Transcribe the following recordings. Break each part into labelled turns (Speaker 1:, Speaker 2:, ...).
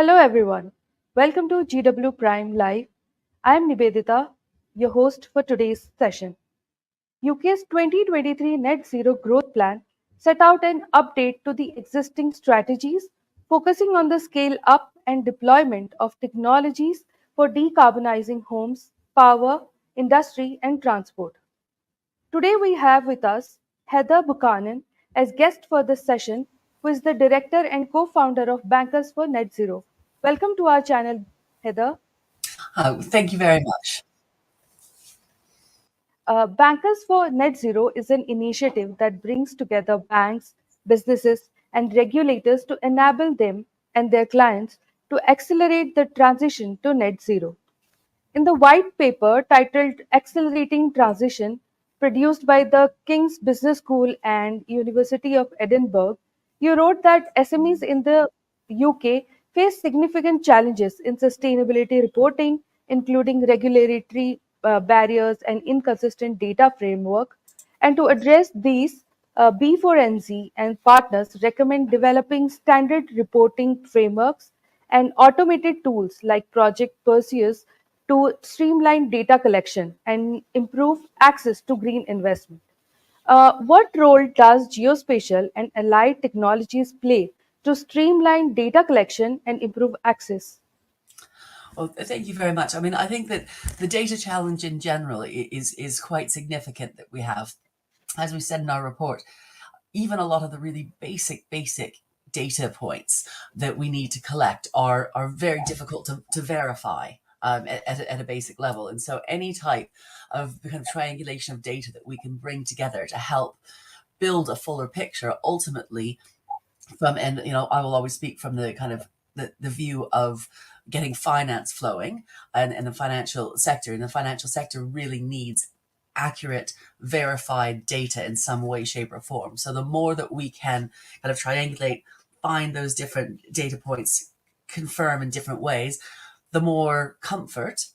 Speaker 1: Hello everyone. Welcome to GW Prime Live. I am Nivedita, your host for today's session. UK's 2023 Net Zero Growth Plan set out an update to the existing strategies, focusing on the scale up and deployment of technologies for decarbonizing homes, power, industry, and transport. Today we have with us Heather Buchanan as guest for this session, who is the director and co-founder of Bankers for Net Zero. Welcome to our channel, Heather.
Speaker 2: Thank you very much.
Speaker 1: Bankers for Net Zero is an initiative that brings together banks, businesses, and regulators to enable them and their clients to accelerate the transition to net zero. In the white paper titled Accelerating Transition, produced by the King's Business School and University of Edinburgh, you wrote that SMEs in the UK face significant challenges in sustainability reporting, including regulatory barriers and inconsistent data framework. And to address these, B4NZ and partners recommend developing standard reporting frameworks and automated tools like Project Perseus to streamline data collection and improve access to green investment. What role does geospatial and allied technologies play to streamline data collection and improve access?
Speaker 2: Well, thank you very much. I mean, I think that the data challenge in general is quite significant that we have. As we said in our report, even a lot of the really basic data points that we need to collect are very difficult to verify at a basic level. And so any type of kind of triangulation of data that we can bring together to help build a fuller picture ultimately and I will always speak from the kind of the view of getting finance flowing and the financial sector. And the financial sector really needs accurate, verified data in some way, shape, or form. So the more that we can kind of triangulate, find those different data points, confirm in different ways, the more comfort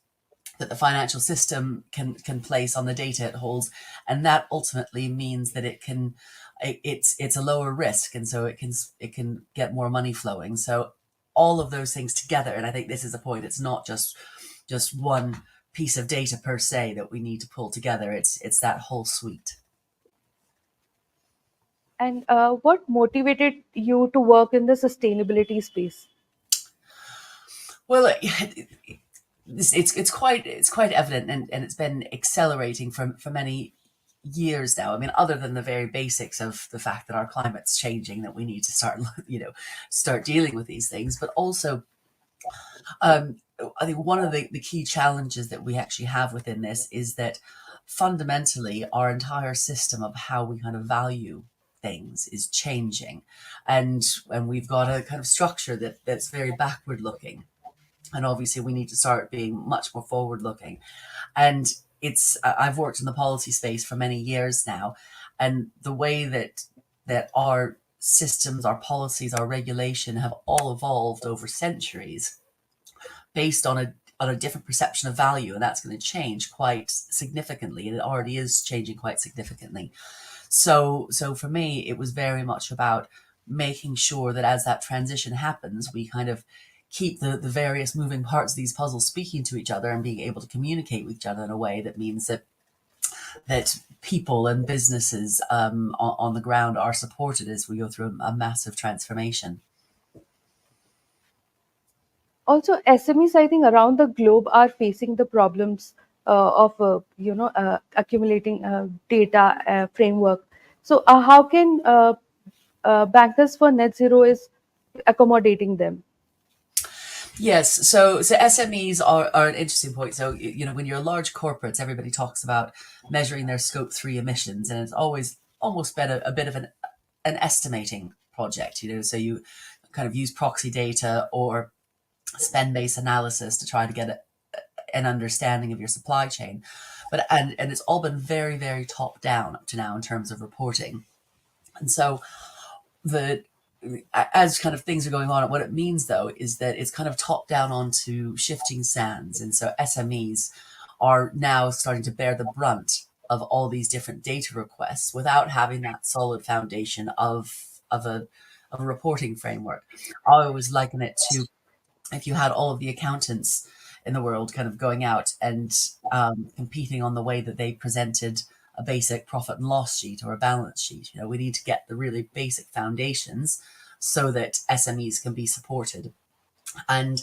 Speaker 2: that the financial system can place on the data it holds, and that ultimately means that it's a lower risk, and so it can get more money flowing. So all of those things together, and I think this is a point. It's not just one piece of data per se that we need to pull together. It's that whole suite.
Speaker 1: And what motivated you to work in the sustainability space?
Speaker 2: Well, it's quite evident, and it's been accelerating for many years now. I mean, other than the very basics of the fact that our climate's changing, that we need to start dealing with these things, but also um, I think one of the key challenges that we actually have within this is that fundamentally our entire system of how we kind of value things is changing, and we've got a kind of structure that's very backward looking, and obviously we need to start being much more forward looking. And I've worked in the policy space for many years now, and the way that our systems, our policies, our regulation have all evolved over centuries based on a different perception of value, and that's going to change quite significantly, and it already is changing quite significantly. So for me, it was very much about making sure that as that transition happens, we kind of keep the various moving parts of these puzzles speaking to each other and being able to communicate with each other in a way that means that people and businesses on the ground are supported as we go through a massive transformation.
Speaker 1: Also, SMEs, I think, around the globe are facing the problems of accumulating data framework. So how can Bankers for Net Zero is accommodating them?
Speaker 2: Yes, so SMEs are an interesting point. So when you're large corporates, everybody talks about measuring their scope 3 emissions, and it's always almost been a bit of an estimating project. So you kind of use proxy data or spend-based analysis to try to get an understanding of your supply chain. And it's all been very, very top down up to now in terms of reporting. And so the as kind of things are going on, what it means though is that it's kind of top down onto shifting sands. And so SMEs are now starting to bear the brunt of all these different data requests without having that solid foundation of a reporting framework. I always liken it to if you had all of the accountants in the world kind of going out and competing on the way that they presented a basic profit and loss sheet or a balance sheet. We need to get the really basic foundations so that SMEs can be supported. And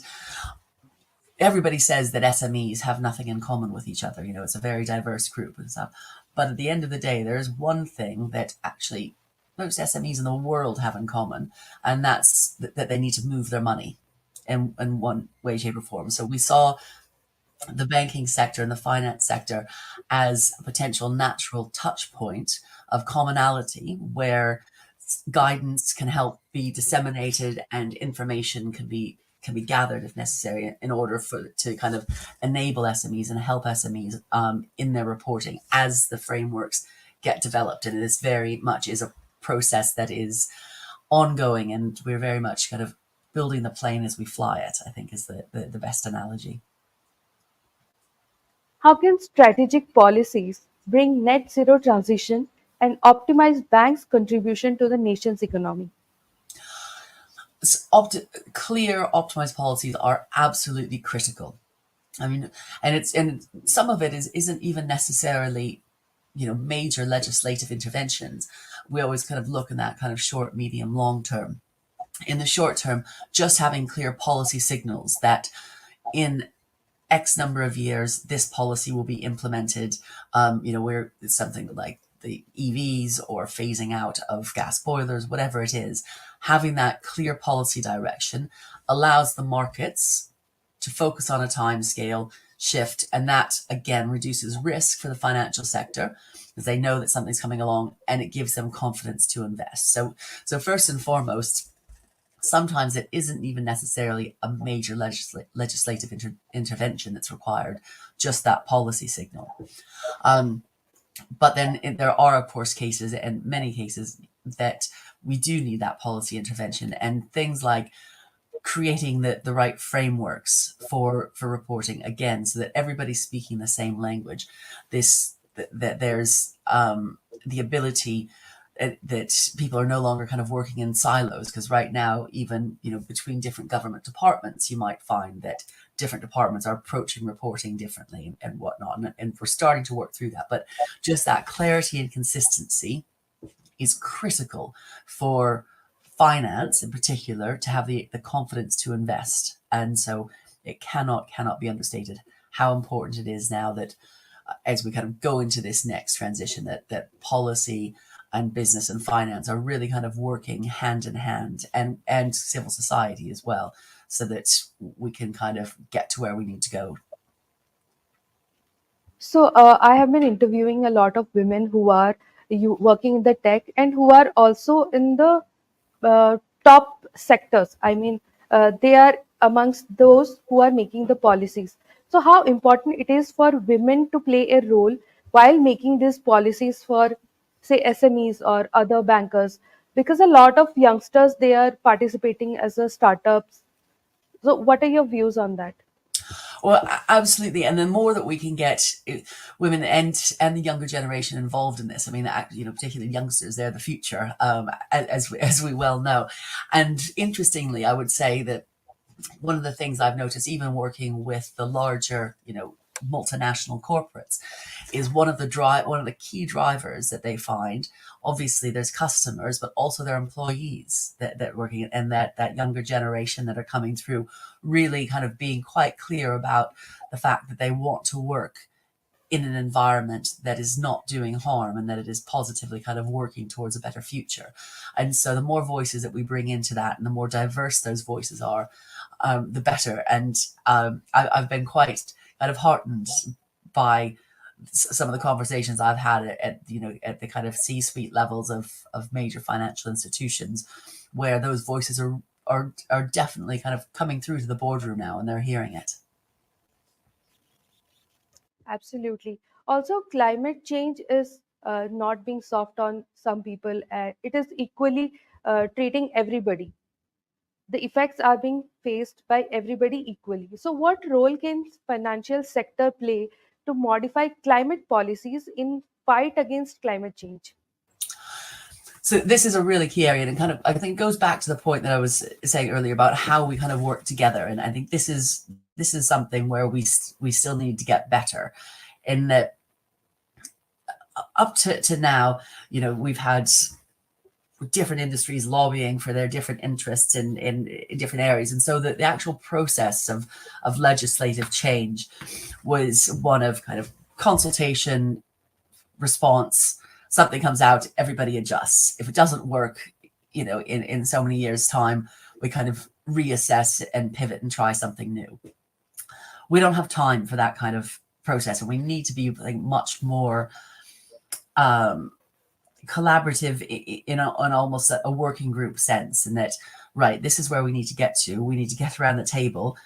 Speaker 2: everybody says that SMEs have nothing in common with each other. It's a very diverse group and stuff. But at the end of the day, there is one thing that actually most SMEs in the world have in common, and that's that they need to move their money in one way, shape, or form. So we saw the banking sector and the finance sector as a potential natural touch point of commonality where guidance can help be disseminated and information can be gathered if necessary in order for to kind of enable SMEs and help SMEs in their reporting as the frameworks get developed. And this very much is a process that is ongoing, and we're very much kind of building the plane as we fly it, I think is the best analogy.
Speaker 1: How can strategic policies bring net zero transition and optimize banks' contribution to the nation's economy?
Speaker 2: Clear optimized policies are absolutely critical. I mean, and some of it isn't even necessarily major legislative interventions. We always kind of look in that kind of short, medium, long term. In the short term, just having clear policy signals that in X number of years, this policy will be implemented. Where it's something like the EVs or phasing out of gas boilers, whatever it is, having that clear policy direction allows the markets to focus on a time scale shift. And that again reduces risk for the financial sector because they know that something's coming along and it gives them confidence to invest. So first and foremost, sometimes it isn't even necessarily a major legislative intervention that's required, just that policy signal. But then there are, of course, cases, and many cases, that we do need that policy intervention, and things like creating the right frameworks for reporting, again, so that everybody's speaking the same language. That there's the ability that people are no longer kind of working in silos, because right now, even between different government departments, you might find that different departments are approaching reporting differently and whatnot, and we're starting to work through that. But just that clarity and consistency is critical for finance in particular to have the confidence to invest. And so it cannot be understated how important it is now that as we kind of go into this next transition, that policy and business and finance are really kind of working hand in hand, and civil society as well, so that we can kind of get to where we need to go.
Speaker 1: So I have been interviewing a lot of women who are working in the tech and who are also in the top sectors. I mean, they are amongst those who are making the policies. So how important it is for women to play a role while making these policies for, say, SMEs or other bankers, because a lot of youngsters, they are participating as a startups. So what are your views on that?
Speaker 2: Well, absolutely, and the more that we can get women and the younger generation involved in this, I mean, particularly youngsters, they're the future, as we well know. And interestingly, I would say that one of the things I've noticed, even working with the larger, multinational corporates, is one of the key drivers that they find. Obviously, there's customers, but also their employees that working, and that younger generation that are coming through, really kind of being quite clear about the fact that they want to work in an environment that is not doing harm, and that it is positively kind of working towards a better future. And so the more voices that we bring into that, and the more diverse those voices are, the better. And I've been quite kind of heartened by some of the conversations I've had at the kind of C-suite levels of major financial institutions, where those voices are definitely kind of coming through to the boardroom now, and they're hearing it.
Speaker 1: Absolutely. Also, climate change is not being soft on some people. It is equally treating everybody. The effects are being faced by everybody equally. So, what role can financial sector play to modify climate policies in fight against climate change?
Speaker 2: So this is a really key area, and kind of I think it goes back to the point that I was saying earlier about how we kind of work together. And I think this is something where we still need to get better, in that up to now, we've had different industries lobbying for their different interests in different areas, and so the actual process of legislative change was one of kind of consultation, response. Something comes out, everybody adjusts. If it doesn't work, in so many years' time, we kind of reassess and pivot and try something new. We don't have time for that kind of process, and we need to be, I think, much more collaborative in almost a working group sense, and that, right, this is where we need to get to. We need to get around the table,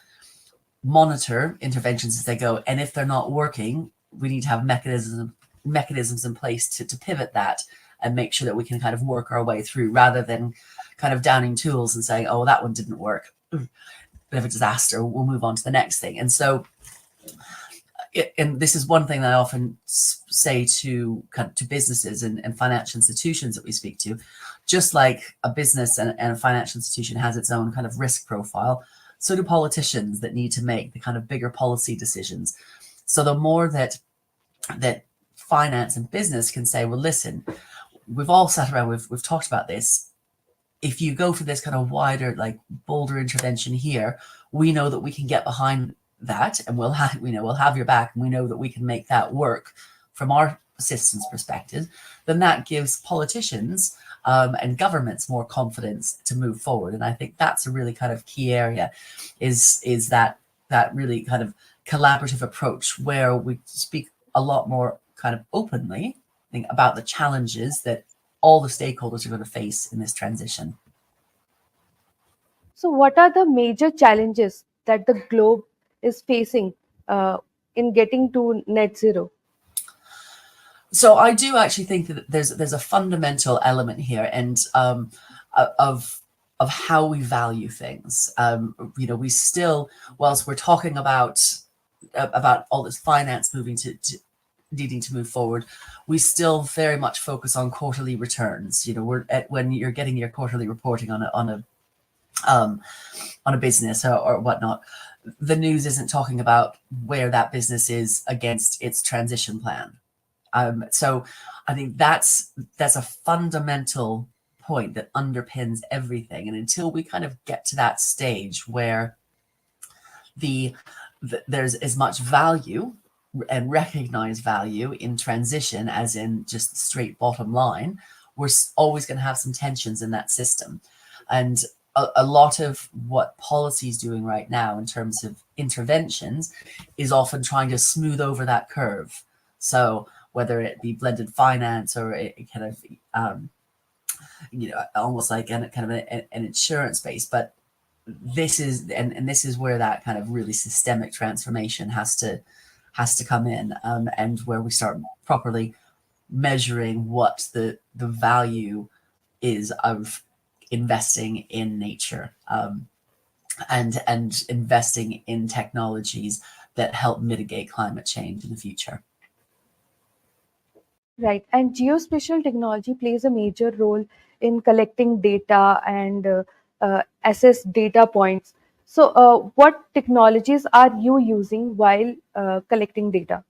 Speaker 2: monitor interventions as they go, and if they're not working, we need to have mechanisms in place to pivot that and make sure that we can kind of work our way through, rather than kind of downing tools and saying, oh, that one didn't work, bit of a disaster, we'll move on to the next thing. And so and this is one thing that I often say to businesses and financial institutions that we speak to. Just like a business and a financial institution has its own kind of risk profile, so do politicians that need to make the kind of bigger policy decisions. So the more that finance and business can say, well, listen, we've all sat around, we've talked about this. If you go for this kind of wider, like bolder intervention here, we know that we can get behind that, and we'll have your back, and we know that we can make that work from our systems perspective. Then that gives politicians and governments more confidence to move forward. And I think that's a really kind of key area, is that really kind of collaborative approach, where we speak a lot more kind of openly, I think, about the challenges that all the stakeholders are going to face in this transition.
Speaker 1: So, what are the major challenges that the globe is facing in getting to net zero?
Speaker 2: So I do actually think that there's a fundamental element here, and of how we value things. We still, whilst we're talking about all this finance moving to needing to move forward, we still very much focus on quarterly returns. When you're getting your quarterly reporting on a business or whatnot, the news isn't talking about where that business is against its transition plan. So I think that's a fundamental point that underpins everything. And until we kind of get to that stage where there's as much value and recognized value in transition as in just the straight bottom line, we're always going to have some tensions in that system. And a lot of what policy is doing right now in terms of interventions is often trying to smooth over that curve. So whether it be blended finance or a kind of, almost like kind of an insurance base, but this is where that kind of really systemic transformation has to come in, and where we start properly measuring what the value is of investing in nature, and investing in technologies that help mitigate climate change in the future.
Speaker 1: Right. And geospatial technology plays a major role in collecting data and assess data points. So, what technologies are you using while collecting data?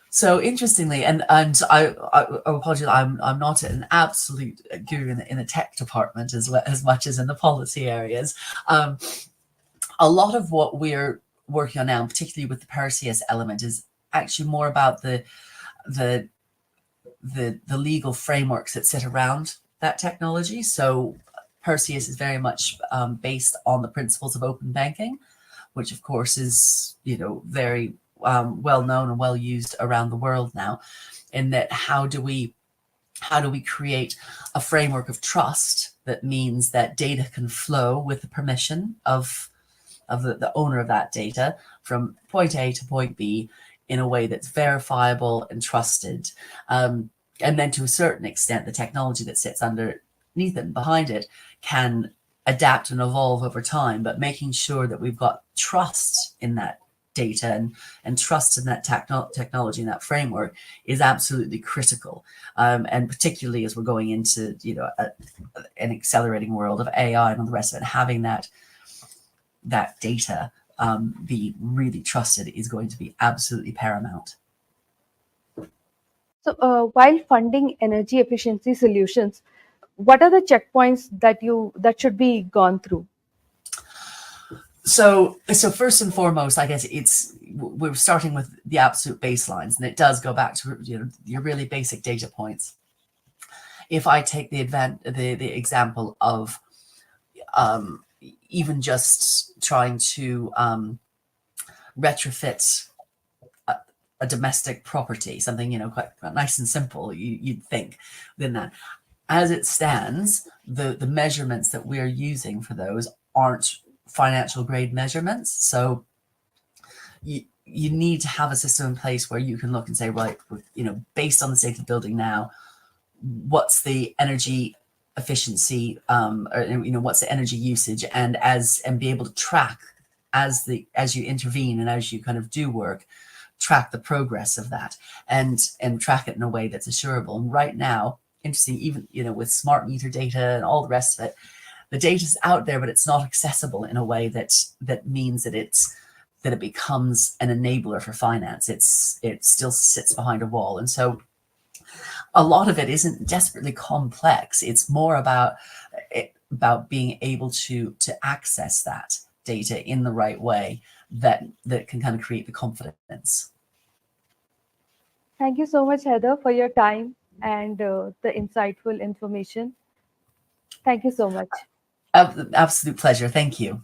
Speaker 2: So interestingly, and I apologize, I'm not an absolute guru in the tech department as much as in the policy areas. A lot of what we're working on now, particularly with the Perseus element, is actually more about the legal frameworks that sit around that technology. So Perseus is very much based on the principles of open banking, which of course is very well known and well used around the world now. In that, how do we create a framework of trust that means that data can flow with the permission of the owner of that data from point A to point B in a way that's verifiable and trusted. And then to a certain extent, the technology that sits underneath it and behind it can adapt and evolve over time, but making sure that we've got trust in that data and trust in that technology and that framework is absolutely critical. And particularly as we're going into, an accelerating world of AI and all the rest of it, having that data be really trusted is going to be absolutely paramount.
Speaker 1: So, while funding energy efficiency solutions, what are the checkpoints that should be gone through?
Speaker 2: So first and foremost, I guess we're starting with the absolute baselines, and it does go back to your really basic data points. If I take the example of even just trying to retrofit a domestic property, something quite nice and simple, you'd think. Then that, as it stands, the measurements that we're using for those aren't financial grade measurements. So you need to have a system in place where you can look and say, right, based on the state of the building now, what's the energy efficiency, or what's the energy usage, and be able to track as you intervene and as you kind of do work, track the progress of that and track it in a way that's assurable. And right now, interesting, even with smart meter data and all the rest of it, the data's out there, but it's not accessible in a way that means that it becomes an enabler for finance. It still sits behind a wall. And so a lot of it isn't desperately complex. It's more about being able to access that data in the right way that can kind of create the confidence.
Speaker 1: Thank you so much, Heather, for your time and the insightful information. Thank you so much.
Speaker 2: Absolute pleasure. Thank you.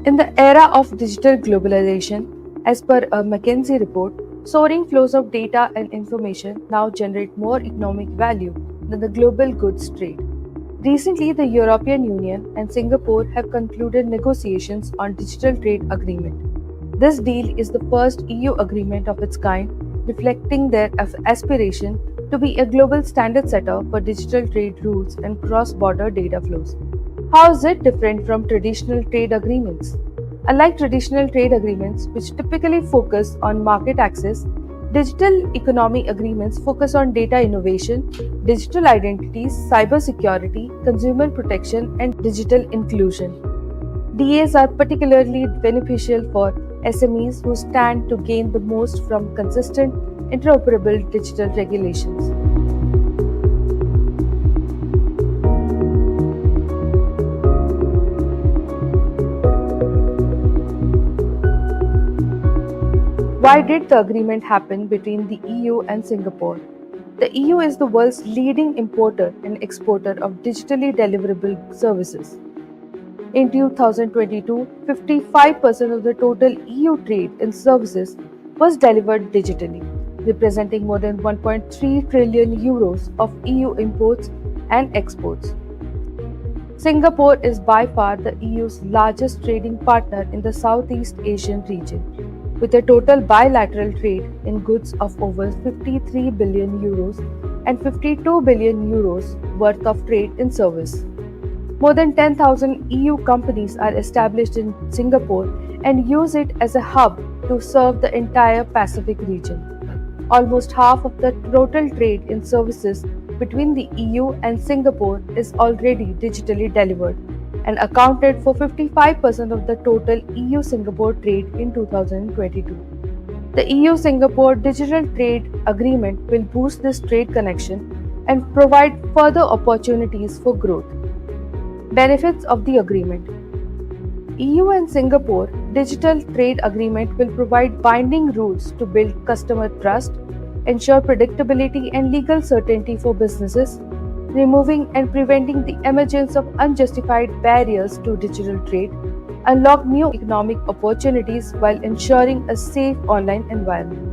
Speaker 1: In the era of digital globalization, as per a McKinsey report, soaring flows of data and information now generate more economic value than the global goods trade. Recently, the European Union and Singapore have concluded negotiations on digital trade agreement. This deal is the first EU agreement of its kind, reflecting their aspiration to be a global standard setter for digital trade rules and cross-border data flows. How is it different from traditional trade agreements? Unlike traditional trade agreements, which typically focus on market access, digital economy agreements focus on data innovation, digital identities, cybersecurity, consumer protection, and digital inclusion. DAs are particularly beneficial for SMEs who stand to gain the most from consistent, interoperable digital regulations. Why did the agreement happen between the EU and Singapore? The EU is the world's leading importer and exporter of digitally deliverable services. In 2022, 55% of the total EU trade in services was delivered digitally, representing more than 1.3 trillion euros of EU imports and exports. Singapore is by far the EU's largest trading partner in the Southeast Asian region, with a total bilateral trade in goods of over 53 billion euros and 52 billion euros worth of trade in service. More than 10,000 EU companies are established in Singapore and use it as a hub to serve the entire Pacific region. Almost half of the total trade in services between the EU and Singapore is already digitally delivered and accounted for 55% of the total EU-Singapore trade in 2022. The EU-Singapore Digital Trade Agreement will boost this trade connection and provide further opportunities for growth. Benefits of the agreement: EU and Singapore Digital Trade Agreement will provide binding rules to build customer trust, ensure predictability and legal certainty for businesses, removing and preventing the emergence of unjustified barriers to digital trade, unlock new economic opportunities while ensuring a safe online environment.